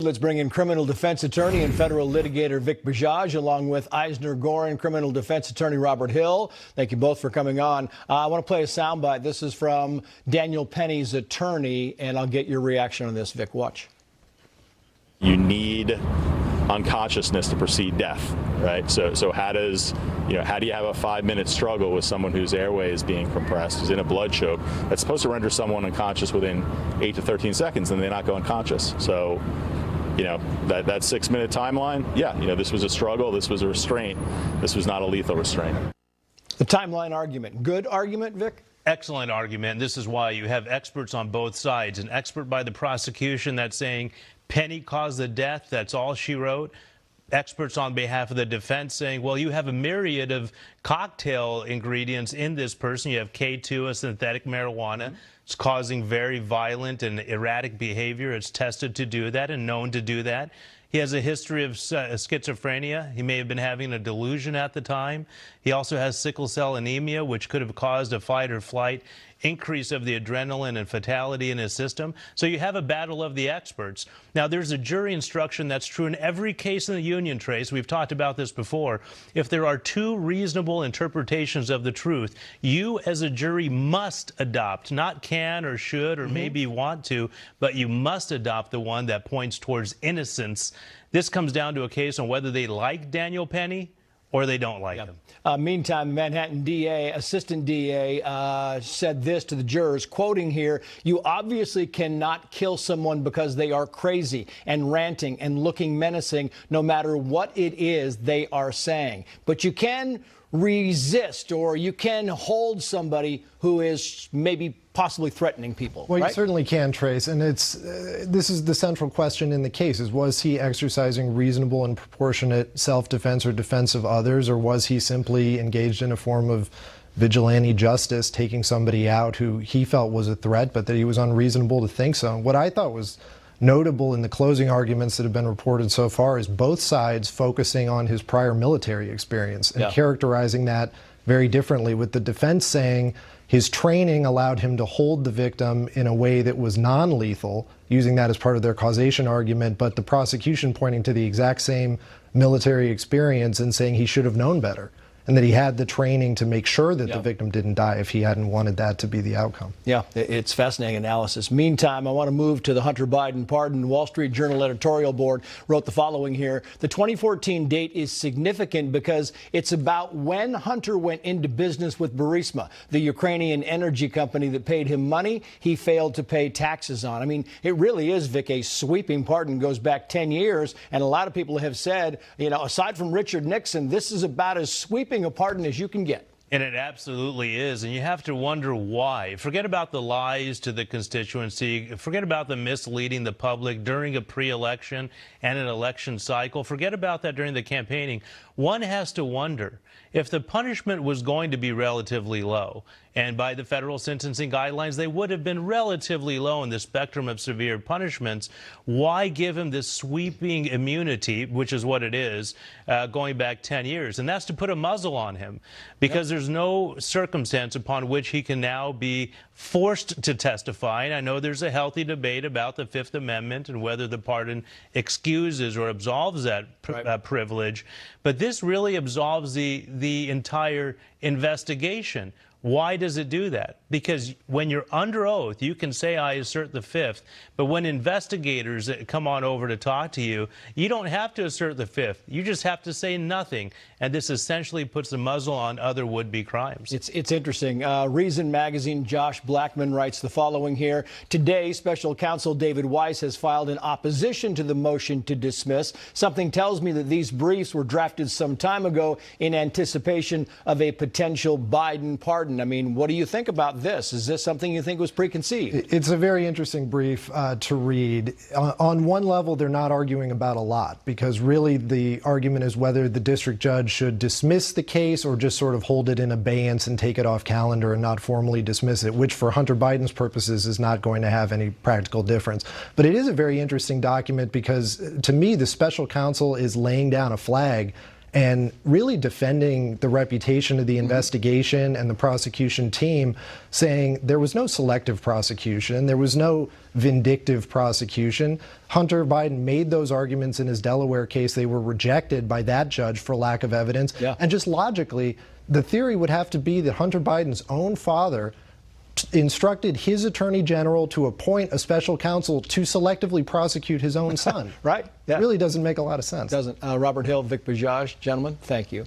Let's bring in criminal defense attorney and federal litigator Vic Bajaj, along with Eisner-Gorin criminal defense attorney Robert Hill. Thank you both for coming on. I want to play a soundbite. This is from Daniel Penny's attorney, and I'll get your reaction on this. Vic, watch. You need unconsciousness to precede death, right? So how do you have a 5-minute struggle with someone whose airway is being compressed, who's in a blood choke, that's supposed to render someone unconscious within 8 to 13 seconds, and they not go unconscious? So, that 6-minute timeline, this was a struggle, this was a restraint, this was not a lethal restraint. The timeline argument, good argument, Vic? Excellent argument. This is why you have experts on both sides. An expert by the prosecution that's saying Penny caused the death, that's all she wrote. Experts on behalf of the defense saying, well, you have a myriad of cocktail ingredients in this person. You have K2, a synthetic marijuana. It's causing very violent and erratic behavior. It's tested to do that and known to do that. He has a history of schizophrenia. He may have been having a delusion at the time. He also has sickle cell anemia, which could have caused a fight or flight increase of the adrenaline and fatality in his system. So you have a battle of the experts. Now, there's a jury instruction that's true in every case in the Union Trace. We've talked about this before. If there are two reasonable interpretations of the truth, you as a jury must adopt, not can or should or maybe want to, but you must adopt the one that points towards innocence. This comes down to a case on whether they like Daniel Penny or they don't like him. Meantime, Manhattan DA, assistant DA, said this to the jurors, quoting here, "You obviously cannot kill someone because they are crazy and ranting and looking menacing, no matter what it is they are saying. But you can resist, or you can hold somebody who is maybe possibly threatening people." Well, right? You certainly can, Trace, and this is the central question in the case: is was he exercising reasonable and proportionate self-defense or defense of others, or was he simply engaged in a form of vigilante justice, taking somebody out who he felt was a threat, but that he was unreasonable to think so? What I thought was notable in the closing arguments that have been reported so far is both sides focusing on his prior military experience and characterizing that very differently, with the defense saying his training allowed him to hold the victim in a way that was non-lethal, using that as part of their causation argument, but the prosecution pointing to the exact same military experience and saying he should have known better, and that he had the training to make sure that the victim didn't die if he hadn't wanted that to be the outcome. Yeah, it's fascinating analysis. Meantime, I want to move to the Hunter Biden pardon. Wall Street Journal editorial board wrote the following here. The 2014 date is significant because it's about when Hunter went into business with Burisma, the Ukrainian energy company that paid him money he failed to pay taxes on. I mean, it really is, Vic, a sweeping pardon. Goes back 10 years, and a lot of people have said, aside from Richard Nixon, this is about as sweeping a pardon as you can get. And it absolutely is. And you have to wonder why. Forget about the lies to the constituency. Forget about the misleading the public during a pre-election and an election cycle. Forget about that during the campaigning. One has to wonder if the punishment was going to be relatively low, and by the federal sentencing guidelines, they would have been relatively low in the spectrum of severe punishments. Why give him this sweeping immunity, which is what it is, going back 10 years? And that's to put a muzzle on him, because there's no circumstance upon which he can now be forced to testify. And I know there's a healthy debate about the Fifth Amendment and whether the pardon excuses or absolves that privilege. But this really absolves the entire investigation. Why does it do that? Because when you're under oath, you can say, I assert the Fifth. But when investigators come on over to talk to you, you don't have to assert the Fifth. You just have to say nothing. And this essentially puts a muzzle on other would-be crimes. It's interesting. Reason Magazine, Josh Blackman writes the following here. Today, special counsel David Weiss has filed in opposition to the motion to dismiss. Something tells me that these briefs were drafted some time ago in anticipation of a potential Biden pardon. I mean, what do you think about this? Is this something you think was preconceived? It's a very interesting brief to read. On one level, they're not arguing about a lot, because really the argument is whether the district judge should dismiss the case or just sort of hold it in abeyance and take it off calendar and not formally dismiss it, which for Hunter Biden's purposes is not going to have any practical difference. But it is a very interesting document because, to me, the special counsel is laying down a flag and really defending the reputation of the investigation and the prosecution team, saying there was no selective prosecution, there was no vindictive prosecution. Hunter Biden made those arguments in his Delaware case. They were rejected by that judge for lack of evidence. Yeah. And just logically, the theory would have to be that Hunter Biden's own father instructed his attorney general to appoint a special counsel to selectively prosecute his own son. Right. Yeah. It really doesn't make a lot of sense. Doesn't. Robert Hill, Vic Bajaj, gentlemen, thank you.